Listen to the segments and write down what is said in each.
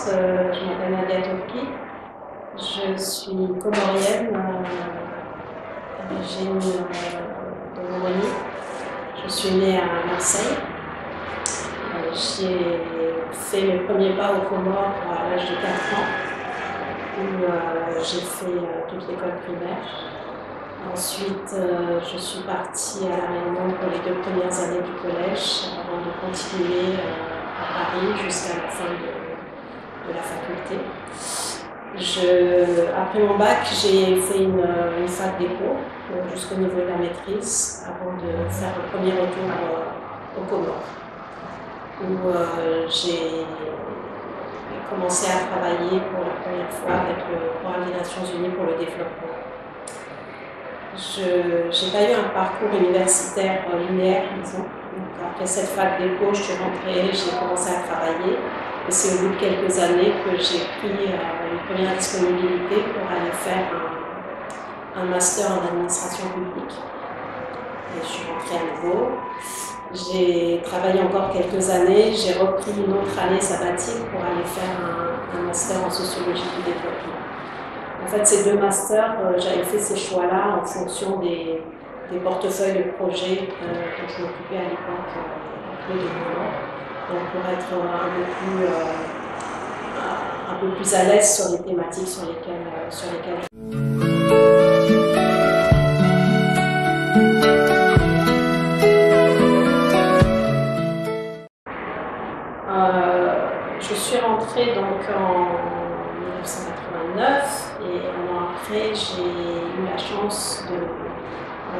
je m'appelle Nadia Topki, je suis comorienne, d'origine de Roumanie. Je suis née à Marseille. J'ai fait mes premiers pas aux Comores à l'âge de 4 ans, où j'ai fait toute l'école primaire. Ensuite, je suis partie à La Réunion pour les 2 premières années du collège, avant de continuer à Paris jusqu'à la fin de la faculté. Après mon bac, j'ai fait une fac d'éco jusqu'au niveau de la maîtrise, avant de faire le premier retour aux Comores, où j'ai commencé à travailler pour la première fois avec le programme des Nations Unies pour le développement. Je n'ai pas eu un parcours universitaire linéaire, disons. Donc, après cette fac d'éco, je suis rentrée, j'ai commencé à travailler. Et c'est au bout de quelques années que j'ai pris une première disponibilité pour aller faire un master en administration publique. Et je suis rentrée à nouveau. J'ai travaillé encore quelques années, j'ai repris une autre année sabbatique pour aller faire un master en sociologie du développement. En fait, ces 2 masters, j'avais fait ces choix-là en fonction des portefeuilles de projets dont je m'occupais à l'époque au développement. Donc, pour être un peu plus à l'aise sur les thématiques sur lesquelles je suis rentrée donc en 1989 et un an après, j'ai eu la chance de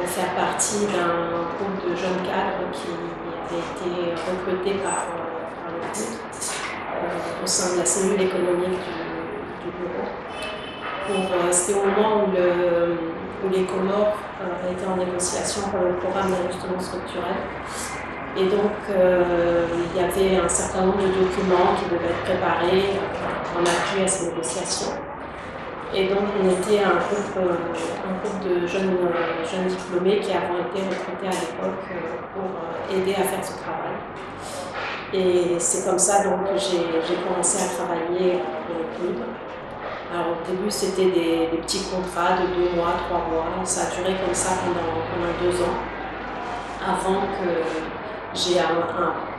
faire partie d'un groupe de jeunes cadres qui avait été recruté par le groupe au sein de la cellule économique du bureau. C'était au moment où les Comores étaient en négociation pour le programme d'ajustement structurel. Et donc, il y avait un certain nombre de documents qui devaient être préparés en appui à ces négociations. Et donc, on était un groupe de jeunes diplômés qui avaient été recrutés à l'époque pour aider à faire ce travail. Et c'est comme ça donc, que j'ai commencé à travailler pour le club. Alors, au début, c'était des petits contrats de 2 mois, 3 mois. Ça a duré comme ça pendant 2 ans, avant que j'ai un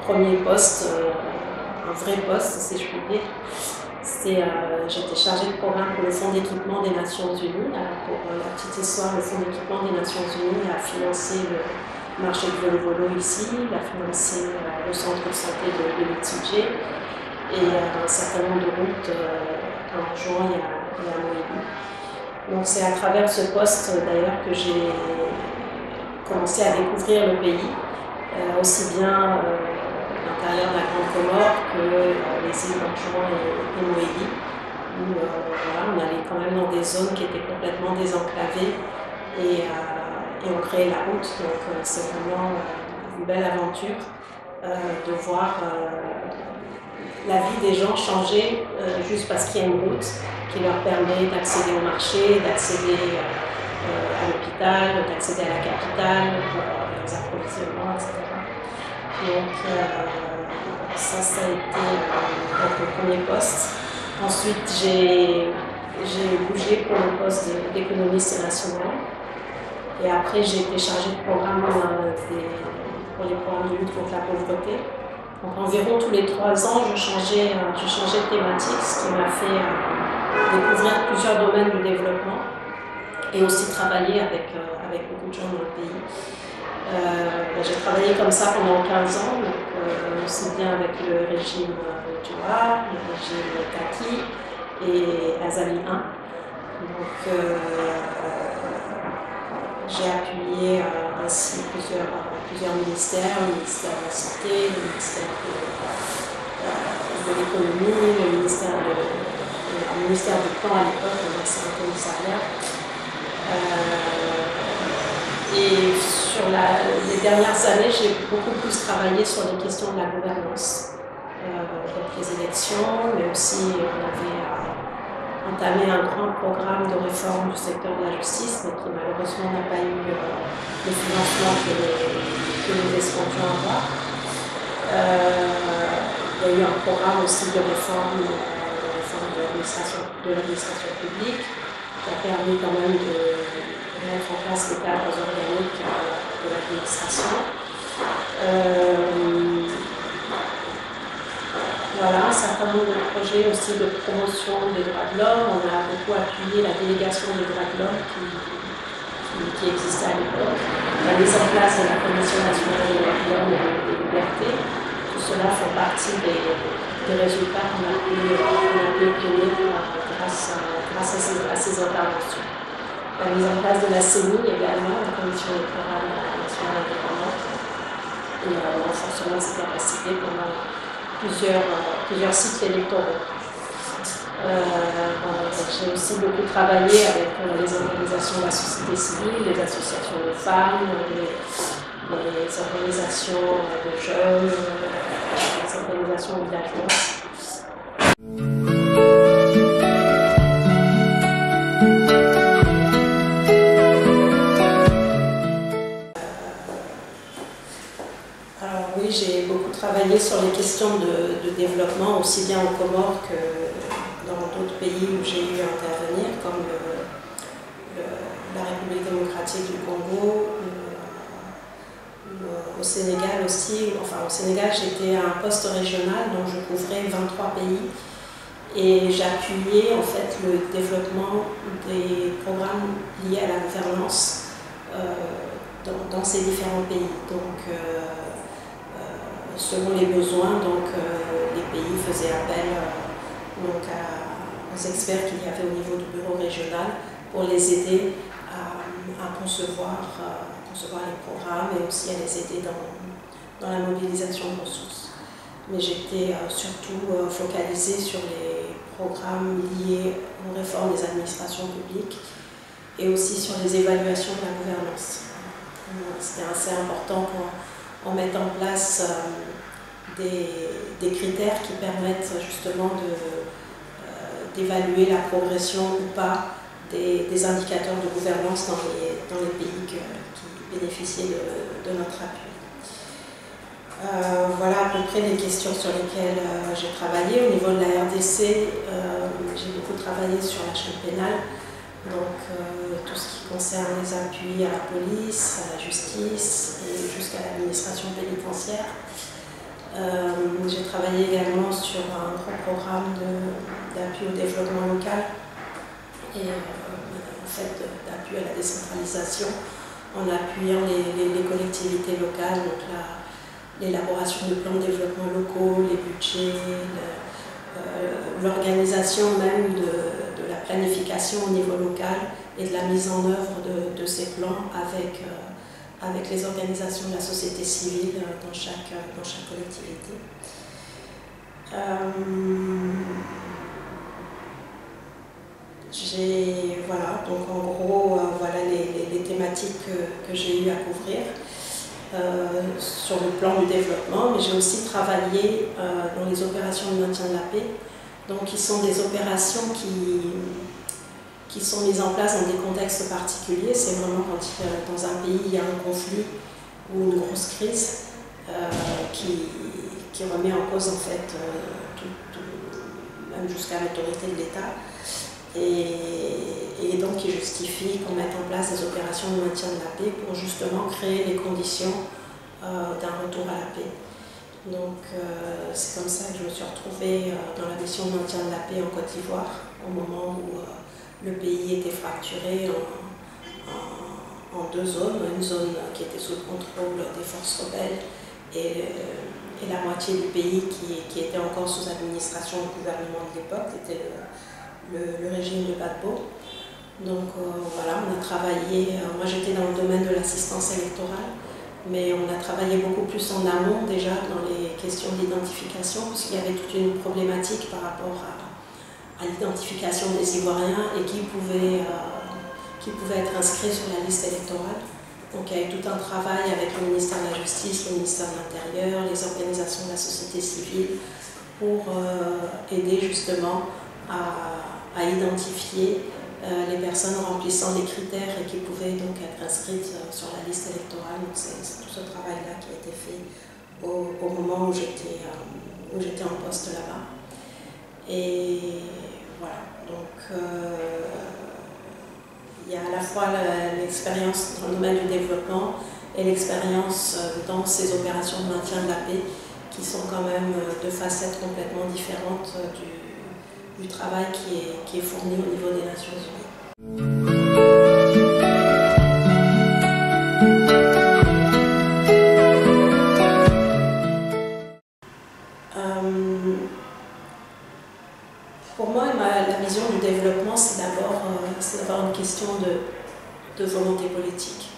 premier poste, un vrai poste, si je puis dire. J'étais chargée de programme pour le Fonds d'équipement des Nations Unies. Alors pour la petite histoire, le Fonds d'équipement des Nations Unies a financé le marché de volo ici, il a financé le centre de santé de Mitsuje et un certain nombre de routes en juin et à Moïdi. Donc c'est à travers ce poste d'ailleurs que j'ai commencé à découvrir le pays. Aussi bien l'intérieur de la Grande Comore que les îles d'Anjouan et Moïdi, où on allait quand même dans des zones qui étaient complètement désenclavées et on créait la route. Donc c'est vraiment une belle aventure de voir la vie des gens changer juste parce qu'il y a une route qui leur permet d'accéder au marché, d'accéder à l'hôpital, d'accéder à la capitale pour les approvisionnements, etc. Donc ça a été le premier poste. Ensuite, j'ai bougé pour le poste d'économiste national. Et après, j'ai été chargée de programme pour les programmes de lutte contre la pauvreté. Donc environ tous les 3 ans, je changeais de thématique, ce qui m'a fait découvrir plusieurs domaines du développement et aussi travailler avec beaucoup de gens dans le pays. J'ai travaillé comme ça pendant 15 ans, donc, aussi bien avec le régime Djoa, le régime Kaki et Azali 1. Donc, j'ai appuyé ainsi plusieurs ministères, le ministère de la Santé, le ministère de l'Économie, le ministère du Plan à l'époque, c'est un commissariat. Et sur les dernières années, j'ai beaucoup plus travaillé sur les questions de la gouvernance, donc les élections, mais aussi on avait entamé un grand programme de réforme du secteur de la justice, mais qui malheureusement n'a pas eu le financement que nous espérions avoir. Il y a eu un programme aussi de réforme l'administration publique, qui a permis quand même de mettre en place les cadres organiques de l'administration. Voilà, un certain nombre de projets aussi de promotion des droits de l'homme. On a beaucoup appuyé la délégation des droits de l'homme qui existait à l'époque, la mise en place de la Commission nationale des droits de l'homme et des libertés. Tout cela fait partie des résultats qu'on a pu obtenir grâce à ces interventions. La mise en place de la CENI également, la Commission électorale nationale indépendante, et le renforcement de ses capacités pendant plusieurs cycles électoraux. J'ai aussi beaucoup travaillé avec les organisations de la société civile, les associations de femmes, les organisations de jeunes, les organisations villageoises. Alors oui, j'ai beaucoup travaillé sur les questions de développement, aussi bien aux Comores que dans d'autres pays où j'ai eu à intervenir, comme la République démocratique du Congo, au Sénégal aussi. Enfin, au Sénégal, j'étais à un poste régional, donc je couvrais 23 pays et j'appuyais en fait le développement des programmes liés à la gouvernance dans ces différents pays. Donc, selon les besoins, les pays faisaient appel aux experts qu'il y avait au niveau du bureau régional pour les aider à concevoir les programmes et aussi à les aider dans la mobilisation de ressources. Mais j'étais surtout focalisée sur les programmes liés aux réformes des administrations publiques et aussi sur les évaluations de la gouvernance. C'était assez important pour mettre en place des critères qui permettent justement d'évaluer la progression ou pas des indicateurs de gouvernance dans les pays qui bénéficiaient de notre appui. Voilà à peu près les questions sur lesquelles j'ai travaillé. Au niveau de la RDC, j'ai beaucoup travaillé sur la chaîne pénale, donc tout ce qui concerne les appuis à la police, à la justice et jusqu'à l'administration pénitentiaire. J'ai travaillé également sur un gros programme d'appui au développement local et en fait d'appui à la décentralisation en appuyant les collectivités locales, donc l'élaboration de plans de développement locaux, les budgets, l'organisation même de la planification au niveau local et de la mise en œuvre de ces plans avec les organisations de la société civile dans chaque collectivité. Voilà, donc en gros, voilà les thématiques que j'ai eu à couvrir sur le plan du développement, mais j'ai aussi travaillé dans les opérations de maintien de la paix, donc qui sont des opérations qui sont mises en place dans des contextes particuliers. C'est vraiment quand dans un pays il y a un conflit ou une grosse crise qui remet en cause en fait même jusqu'à l'autorité de l'État et donc qui justifie qu'on mette en place des opérations de maintien de la paix pour justement créer les conditions d'un retour à la paix. Donc c'est comme ça que je me suis retrouvée dans la mission de maintien de la paix en Côte d'Ivoire au moment où le pays était fracturé en deux zones, une zone qui était sous le contrôle des forces rebelles et la moitié du pays qui était encore sous administration du gouvernement de l'époque, c'était le régime de Gbagbo. Donc voilà, on a travaillé, moi j'étais dans le domaine de l'assistance électorale, mais on a travaillé beaucoup plus en amont déjà dans les questions d'identification, puisqu'il y avait toute une problématique par rapport à l'identification des Ivoiriens et qui pouvaient être inscrits sur la liste électorale. Donc il y a eu tout un travail avec le ministère de la Justice, le ministère de l'Intérieur, les organisations de la société civile pour aider justement à identifier les personnes remplissant les critères et qui pouvaient donc être inscrites sur la liste électorale. Donc c'est tout ce travail-là qui a été fait au moment où j'étais en poste là-bas. Et Voilà, donc il y a à la fois l'expérience dans le domaine du développement et l'expérience dans ces opérations de maintien de la paix qui sont quand même deux facettes complètement différentes du travail qui est fourni au niveau des Nations Unies. Pour moi, la vision du développement, c'est d'abord une question de volonté politique.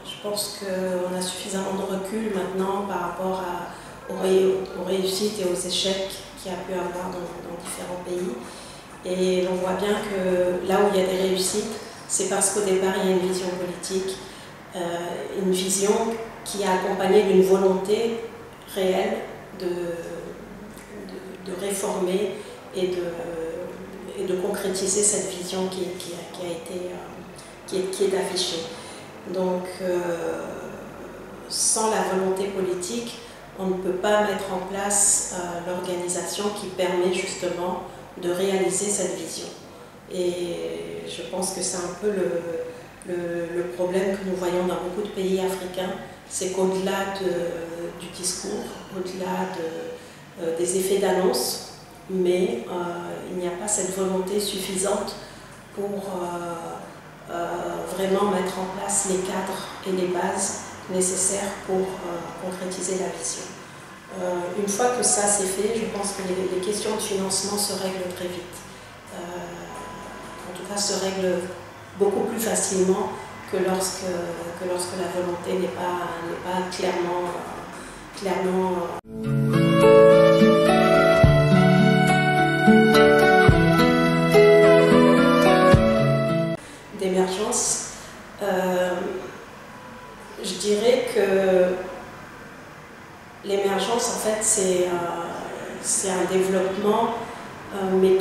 Je pense qu'on a suffisamment de recul maintenant par rapport aux réussites et aux échecs qu'il y a pu avoir dans différents pays. Et on voit bien que là où il y a des réussites, c'est parce qu'au départ, il y a une vision politique, une vision qui est accompagnée d'une volonté réelle de réformer et de concrétiser cette vision qui est affichée. Donc, sans la volonté politique, on ne peut pas mettre en place l'organisation qui permet justement de réaliser cette vision. Et je pense que c'est un peu le problème que nous voyons dans beaucoup de pays africains, c'est qu'au-delà du discours, au-delà des effets d'annonce, mais il n'y a pas cette volonté suffisante pour vraiment mettre en place les cadres et les bases nécessaires pour concrétiser la vision. Une fois que ça c'est fait, je pense que les questions de financement se règlent très vite. En tout cas, se règlent beaucoup plus facilement que lorsque la volonté n'est pas clairement d'émergence. Je dirais que l'émergence, en fait, c'est un développement, mais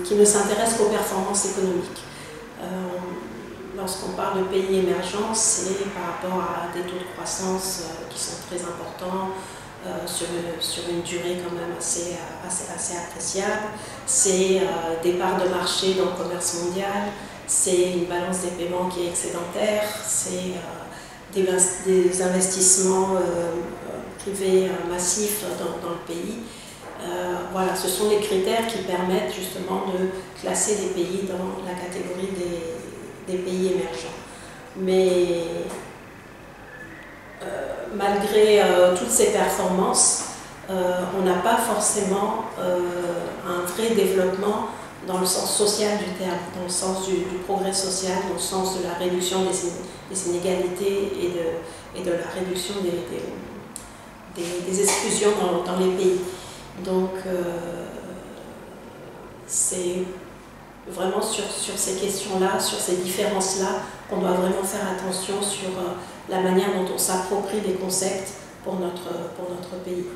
qui ne s'intéresse qu'aux performances économiques. Lorsqu'on parle de pays émergents, c'est par rapport à des taux de croissance qui sont très importants, sur une durée quand même assez appréciable. C'est des parts de marché dans le commerce mondial, c'est une balance des paiements qui est excédentaire, c'est des investissements privés massifs dans le pays. Voilà, ce sont les critères qui permettent justement de classer les pays dans la catégorie des pays émergents. Mais malgré toutes ces performances, on n'a pas forcément un vrai développement dans le sens social du terme, dans le sens du progrès social, dans le sens de la réduction des inégalités et de la réduction des exclusions dans les pays. Donc c'est vraiment sur ces questions-là, sur ces différences-là, qu'on doit vraiment faire attention sur la manière dont on s'approprie des concepts pour notre pays.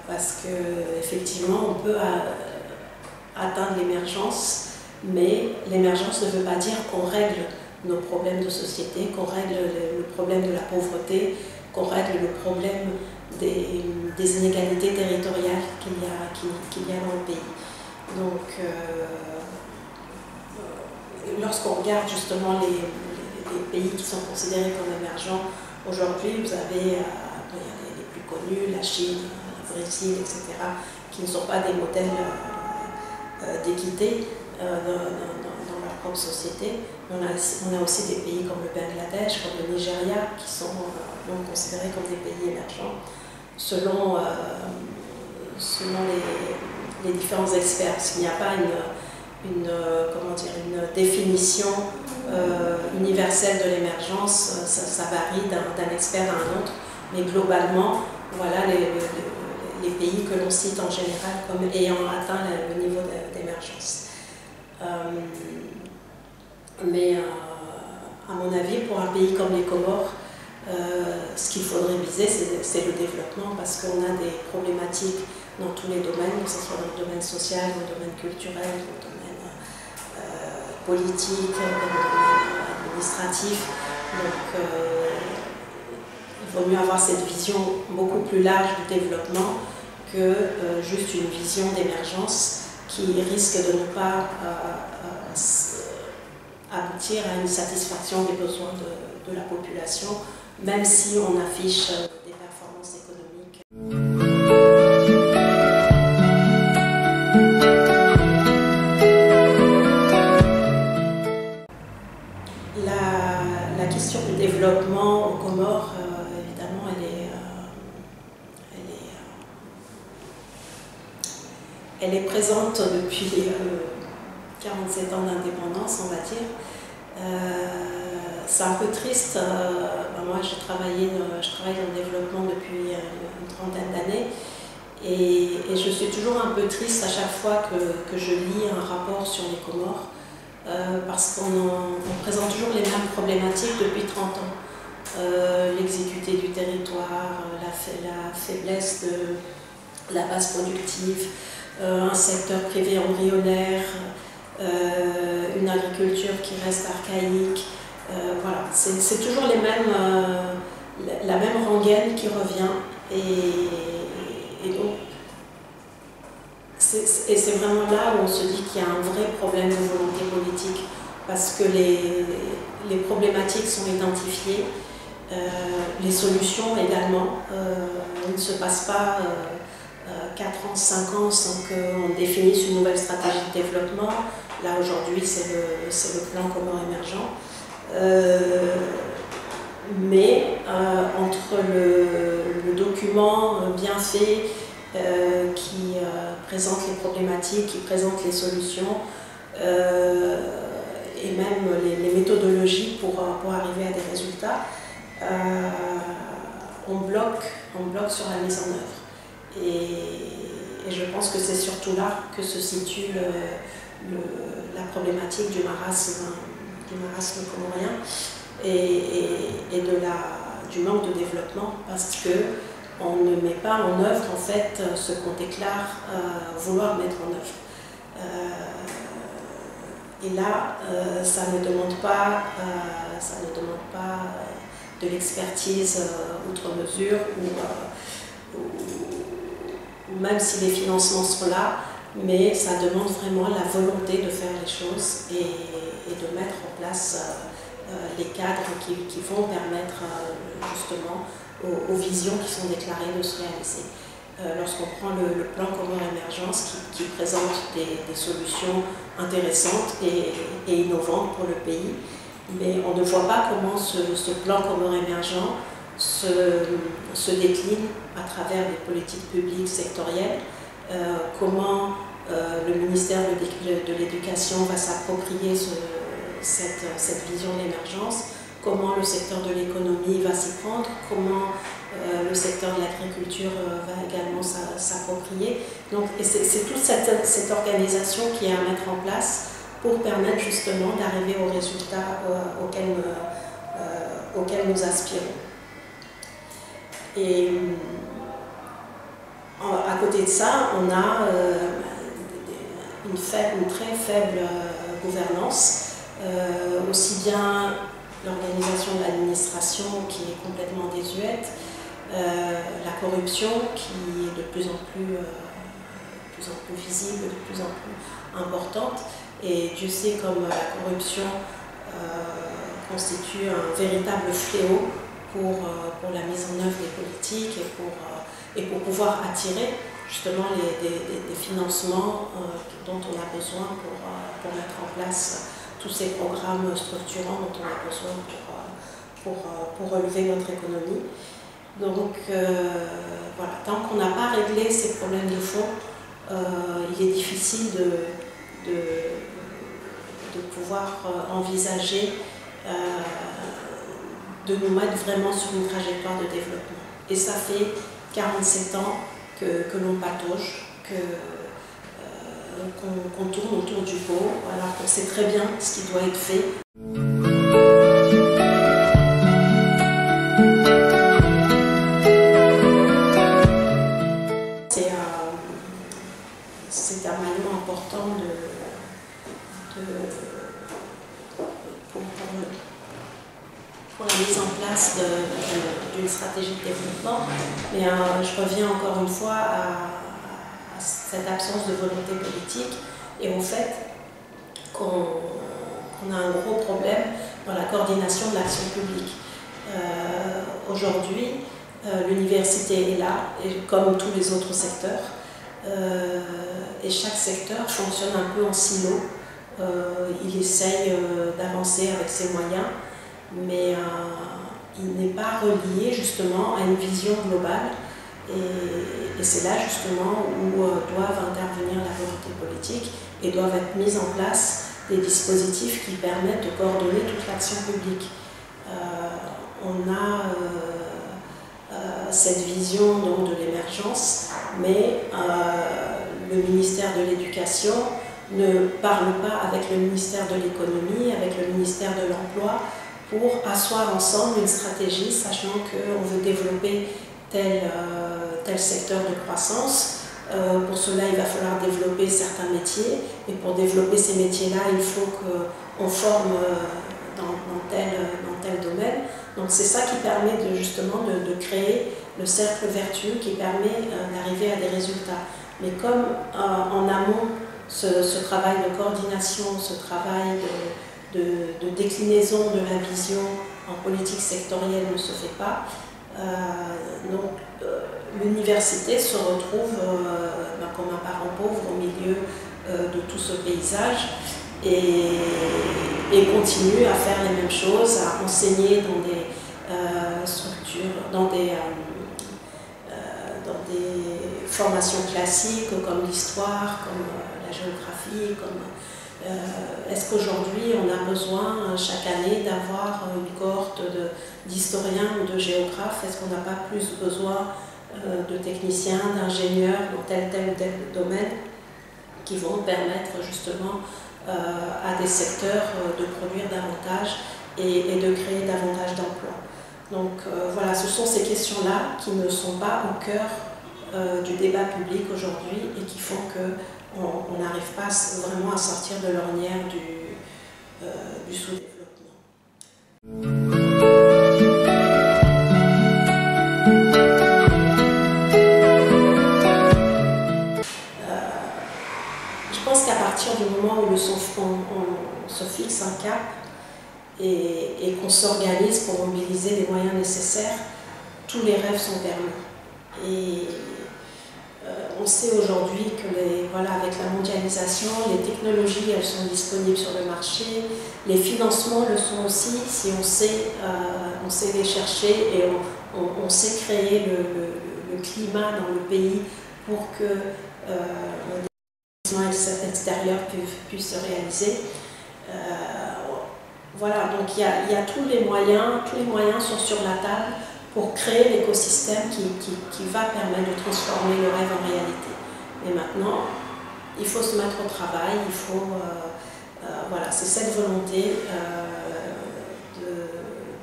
Parce qu'effectivement, on peut atteindre l'émergence, mais l'émergence ne veut pas dire qu'on règle nos problèmes de société, qu'on règle le problème de la pauvreté, qu'on règle le problème des inégalités territoriales qu'il y a dans le pays. Donc, lorsqu'on regarde justement les pays qui sont considérés comme émergents, aujourd'hui, vous avez les plus connus, la Chine, le Brésil, etc., qui ne sont pas des modèles d'équité dans leur propre société. On a aussi des pays comme le Bangladesh, comme le Nigeria, qui sont donc considérés comme des pays émergents, selon les différents experts. Parce qu'il n'y a pas une définition universelle de l'émergence, ça varie d'un expert à un autre, mais globalement, voilà les pays que l'on cite en général comme ayant atteint le niveau d'émergence. Mais à mon avis, pour un pays comme les Comores, ce qu'il faudrait viser, c'est le développement, parce qu'on a des problématiques dans tous les domaines, que ce soit dans le domaine social, dans le domaine culturel, dans le domaine politique, dans le domaine administratif. Donc, il vaut mieux avoir cette vision beaucoup plus large du développement que juste une vision d'émergence qui risque de ne pas aboutir à une satisfaction des besoins de la population, même si on affiche des performances économiques. La question du développement aux Comores, évidemment, elle est présente depuis 47 ans d'indépendance, on va dire. C'est un peu triste. Moi, je travaille dans le développement depuis une trentaine d'années et je suis toujours un peu triste à chaque fois que je lis un rapport sur les Comores parce qu'on présente toujours les mêmes problématiques depuis 30 ans. L'exiguïté du territoire, la faiblesse de la base productive, un secteur privé embryonnaire, une agriculture qui reste archaïque. Voilà, c'est toujours la même rengaine qui revient et donc c'est vraiment là où on se dit qu'il y a un vrai problème de volonté politique parce que les problématiques sont identifiées, les solutions également. Il ne se passe pas 4 ans, 5 ans sans qu'on définisse une nouvelle stratégie de développement. Là aujourd'hui c'est le plan Comores émergent. Mais entre le document bien fait qui présente les problématiques, qui présente les solutions et même les méthodologies pour arriver à des résultats, on bloque sur la mise en œuvre. Et je pense que c'est surtout là que se situe la problématique du marasme comorien et du manque de développement parce qu'on ne met pas en œuvre en fait ce qu'on déclare vouloir mettre en œuvre. Et là, ça ne demande pas de l'expertise outre mesure ou même si les financements sont là, mais ça demande vraiment la volonté de faire les choses et de mettre en place les cadres qui vont permettre justement aux visions qui sont déclarées de se réaliser. Lorsqu'on prend le plan Comores émergence qui présente des solutions intéressantes et innovantes pour le pays, mais on ne voit pas comment ce plan Comores émergent se décline à travers des politiques publiques sectorielles, comment le ministère de l'Éducation va s'approprier cette vision d'émergence, comment le secteur de l'économie va s'y prendre, comment le secteur de l'agriculture va également s'approprier. Donc c'est toute cette organisation qui est à mettre en place pour permettre justement d'arriver aux résultats auxquels nous aspirons. Et à côté de ça, on a une très faible gouvernance, aussi bien l'organisation de l'administration qui est complètement désuète, la corruption qui est de plus en plus visible, de plus en plus importante. Et Dieu sait comme la corruption constitue un véritable fléau pour la mise en œuvre des politiques et pour pouvoir attirer justement des financements dont on a besoin pour mettre en place tous ces programmes structurants dont on a besoin pour relever notre économie. Donc voilà, tant qu'on n'a pas réglé ces problèmes de fond, il est difficile de pouvoir envisager de nous mettre vraiment sur une trajectoire de développement. Et ça fait 47 ans que l'on patauge, qu'on tourne autour du pot, alors qu'on sait très bien ce qui doit être fait. C'est un maillon important pour la mise en place d'une stratégie de développement. Mais je reviens encore une fois à cette absence de volonté politique et au fait qu'on a un gros problème dans la coordination de l'action publique. Aujourd'hui, l'université est là, et comme tous les autres secteurs, et chaque secteur fonctionne un peu en silo. Il essaye d'avancer avec ses moyens, mais il n'est pas relié justement à une vision globale. Et c'est là justement où doivent intervenir la volonté politique et doivent être mises en place des dispositifs qui permettent de coordonner toute l'action publique. On a cette vision donc, de l'émergence, mais le ministère de l'Éducation ne parle pas avec le ministère de l'Économie, avec le ministère de l'Emploi, pour asseoir ensemble une stratégie, sachant qu'on veut développer tel secteur de croissance. Pour cela, il va falloir développer certains métiers, et pour développer ces métiers-là, il faut qu'on forme dans tel domaine. Donc c'est ça qui permet justement de créer le cercle vertueux qui permet d'arriver à des résultats. Mais comme en amont, ce travail de coordination, ce travail de déclinaison de la vision en politique sectorielle ne se fait pas, donc l'université se retrouve comme un parent pauvre au milieu de tout ce paysage et continue à faire les mêmes choses, à enseigner dans des structures, dans des formations classiques comme l'histoire, comme la géographie, est-ce qu'aujourd'hui on a besoin chaque année d'avoir une cohorte d'historiens ou de géographes? Est-ce qu'on n'a pas plus besoin de techniciens, d'ingénieurs dans tel ou tel domaine qui vont permettre justement à des secteurs de produire davantage et de créer davantage d'emplois? Donc voilà, ce sont ces questions-là qui ne sont pas au cœur du débat public aujourd'hui et qui font qu'on n'arrive pas vraiment à sortir de l'ornière du sous-développement. Je pense qu'à partir du moment où on se fixe un cap et qu'on s'organise pour mobiliser les moyens nécessaires, tous les rêves sont permis. Et on sait aujourd'hui que avec la mondialisation, les technologies elles sont disponibles sur le marché, les financements le sont aussi si on sait les chercher et on sait créer le climat dans le pays pour que les investissements extérieurs puissent se réaliser. Voilà, donc il y a tous les moyens sont sur la table pour créer l'écosystème qui va permettre de transformer le rêve en réalité. Et maintenant, il faut se mettre au travail, voilà, c'est cette volonté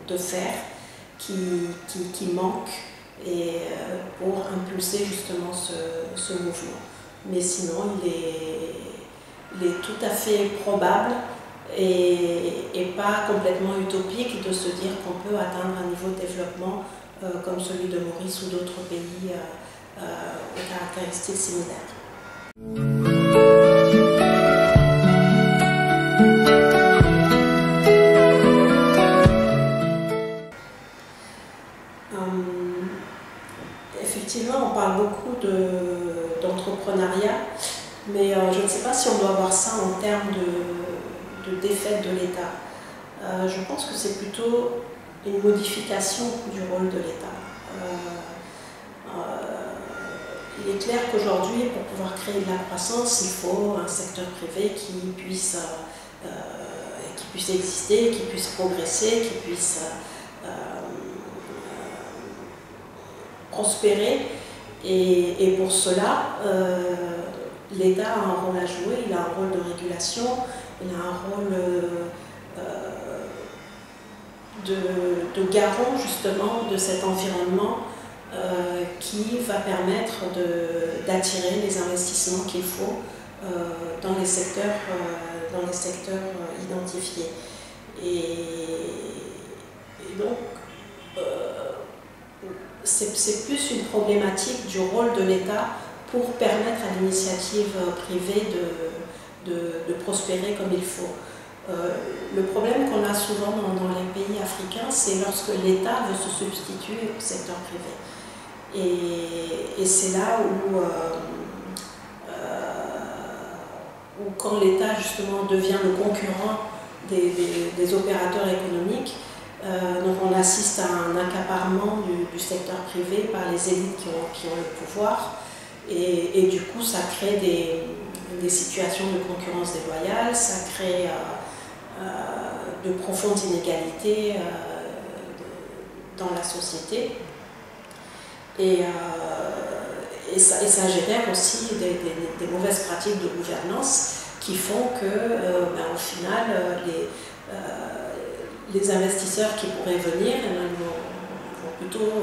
de faire qui manque et pour impulser justement ce mouvement. Mais sinon, il est tout à fait probable et pas complètement utopique de se dire qu'on peut atteindre un niveau de développement comme celui de Maurice ou d'autres pays aux caractéristiques similaires. Effectivement, on parle beaucoup d'entrepreneuriat, mais je ne sais pas si on doit voir ça en termes de défaite de l'État. Je pense que c'est plutôt une modification du rôle de l'État. Il est clair qu'aujourd'hui, pour pouvoir créer de la croissance, il faut un secteur privé qui puisse exister, qui puisse progresser, qui puisse prospérer. Et pour cela, l'État a un rôle à jouer, il a un rôle de régulation, il a un rôle de garant justement de cet environnement qui va permettre d'attirer les investissements qu'il faut dans les secteurs identifiés. Et donc, c'est plus une problématique du rôle de l'État pour permettre à l'initiative privée de prospérer comme il faut. Le problème qu'on a souvent dans les pays africains, c'est lorsque l'État veut se substituer au secteur privé. Et c'est là où quand l'État justement devient le concurrent des opérateurs économiques, donc on assiste à un accaparement du secteur privé par les élites qui ont le pouvoir, et du coup ça crée des situations de concurrence déloyale, ça crée de profondes inégalités dans la société, et ça génère aussi des mauvaises pratiques de gouvernance qui font que, au final, les investisseurs qui pourraient venir vont plutôt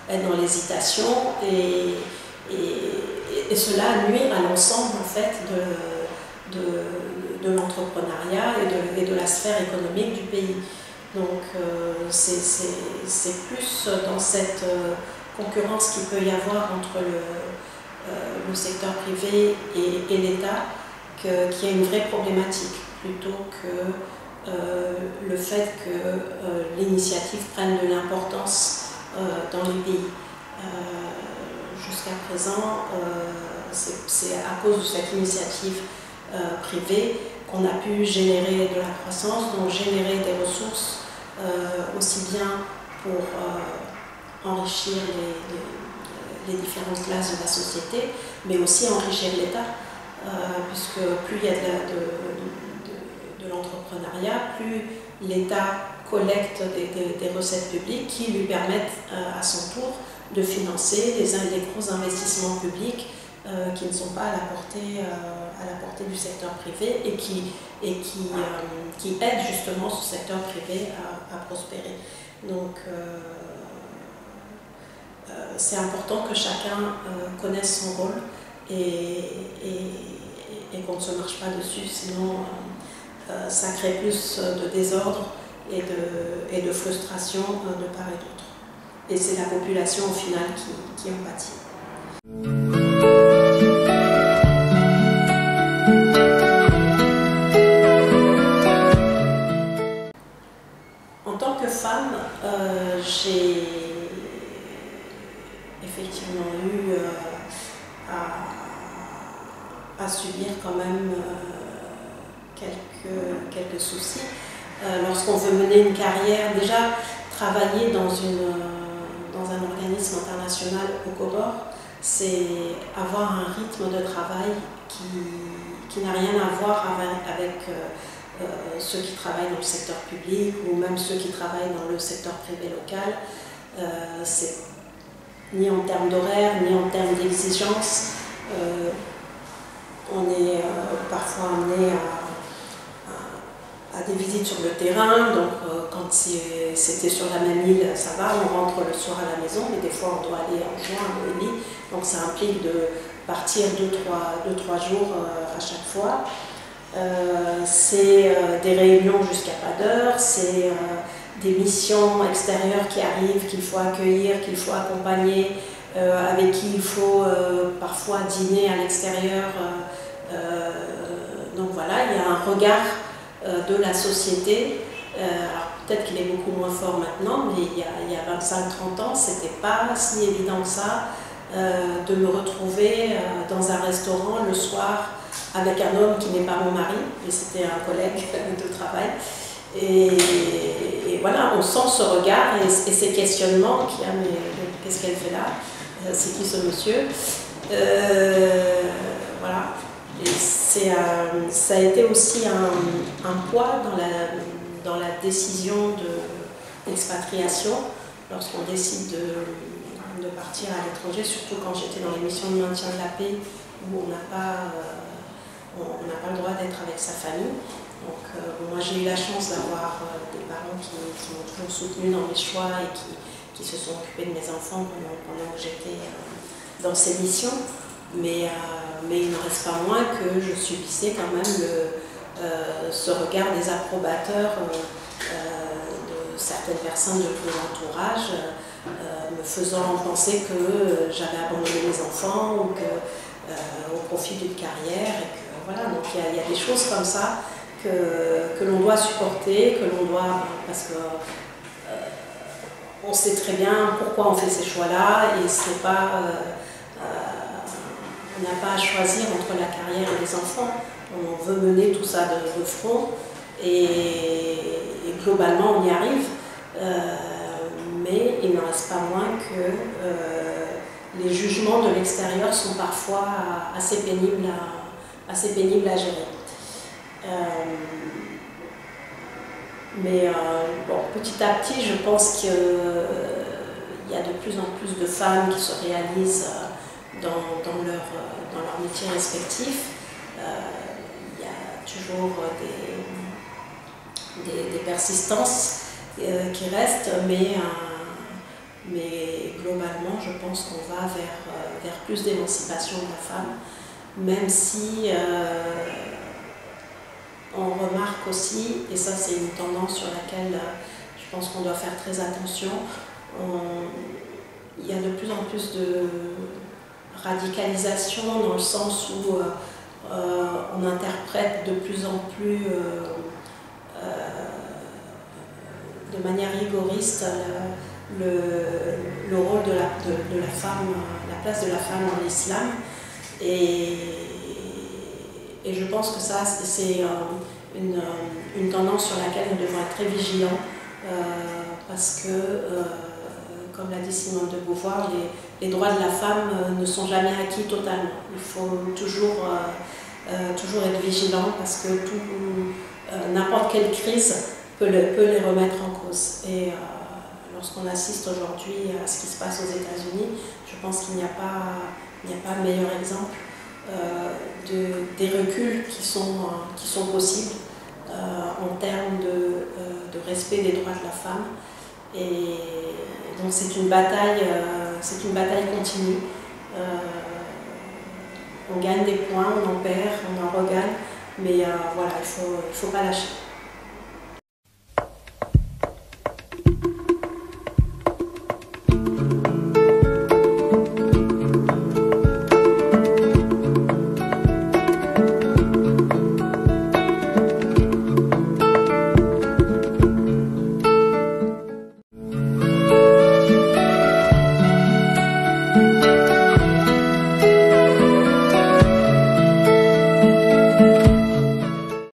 être dans l'hésitation, et cela nuit à l'ensemble en fait de l'entrepreneuriat et de la sphère économique du pays. Donc c'est plus dans cette concurrence qu'il peut y avoir entre le secteur privé et l'État qu'il y a une vraie problématique, plutôt que le fait que l'initiative prenne de l'importance dans les pays. Jusqu'à présent, c'est à cause de cette initiative privée qu'on a pu générer de la croissance, donc générer des ressources aussi bien pour enrichir les différentes classes de la société, mais aussi enrichir l'État, puisque plus il y a de l'entrepreneuriat, plus l'État collecte des recettes publiques qui lui permettent à son tour de financer les gros investissements publics qui ne sont pas à la portée du secteur privé et qui aident justement ce secteur privé à prospérer. Donc c'est important que chacun connaisse son rôle et qu'on ne se marche pas dessus, sinon ça crée plus de désordre et de frustration de part et d'autre. Et c'est la population au final qui en pâtit. En tant que femme, j'ai effectivement eu à subir quand même quelques soucis. Lorsqu'on veut mener une carrière, déjà travailler dans un organisme international au Comores, c'est avoir un rythme de travail qui n'a rien à voir avec ceux qui travaillent dans le secteur public ou même ceux qui travaillent dans le secteur privé local. C'est ni en termes d'horaire, ni en termes d'exigence. On est parfois amené à des visites sur le terrain, donc quand c'était sur la même île, ça va, on rentre le soir à la maison, mais des fois on doit aller en juin à Noémie, donc ça implique de partir 2-3 jours à chaque fois. C'est des réunions jusqu'à pas d'heure, c'est des missions extérieures qui arrivent, qu'il faut accueillir, qu'il faut accompagner, avec qui il faut parfois dîner à l'extérieur. Donc voilà, il y a un regard de la société. Alors peut-être qu'il est beaucoup moins fort maintenant, mais il y a 25-30 ans, c'était pas si évident que ça de me retrouver dans un restaurant le soir avec un homme qui n'est pas mon mari, mais c'était un collègue de travail. Et voilà, on sent ce regard et ces questionnements qui a, mais qu'est-ce qu'elle fait là? C'est qui ce monsieur? Voilà. Et ça a été aussi un poids dans la décision d'expatriation, lorsqu'on décide de partir à l'étranger, surtout quand j'étais dans les missions de maintien de la paix, où on n'a pas le droit d'être avec sa famille. Donc moi j'ai eu la chance d'avoir des parents qui m'ont toujours soutenue dans mes choix et qui se sont occupés de mes enfants pendant que j'étais dans ces missions. Mais il n'en reste pas moins que je subissais quand même ce regard des approbateurs de certaines personnes de mon entourage, me faisant penser que j'avais abandonné mes enfants ou que au profit d'une carrière. Et que, voilà, donc il y a des choses comme ça que l'on doit supporter, que l'on doit, parce que on sait très bien pourquoi on fait ces choix-là et c'est pas, on n'a pas à choisir entre la carrière et les enfants. On veut mener tout ça de front et globalement on y arrive. Mais il n'en reste pas moins que les jugements de l'extérieur sont parfois assez pénibles à gérer. Bon, petit à petit, je pense qu'il y a de plus en plus de femmes qui se réalisent dans leur métier respectif. Il y a toujours des persistances qui restent, mais globalement, je pense qu'on va vers plus d'émancipation de la femme, même si on remarque aussi, et ça c'est une tendance sur laquelle je pense qu'on doit faire très attention, il y a de plus en plus de radicalisation dans le sens où on interprète de plus en plus de manière rigoriste le rôle de la femme, la place de la femme dans l'islam. Et je pense que ça, c'est une tendance sur laquelle nous devons être très vigilants parce que, comme l'a dit Simone de Beauvoir, les droits de la femme ne sont jamais acquis totalement. Il faut toujours être vigilant parce que n'importe quelle crise peut les remettre en cause. Et lorsqu'on assiste aujourd'hui à ce qui se passe aux États-Unis, je pense qu'il n'y a pas meilleur exemple des reculs qui sont possibles en termes de respect des droits de la femme. Et donc c'est une bataille continue. On gagne des points, on en perd, on en regagne, mais voilà, il faut pas lâcher.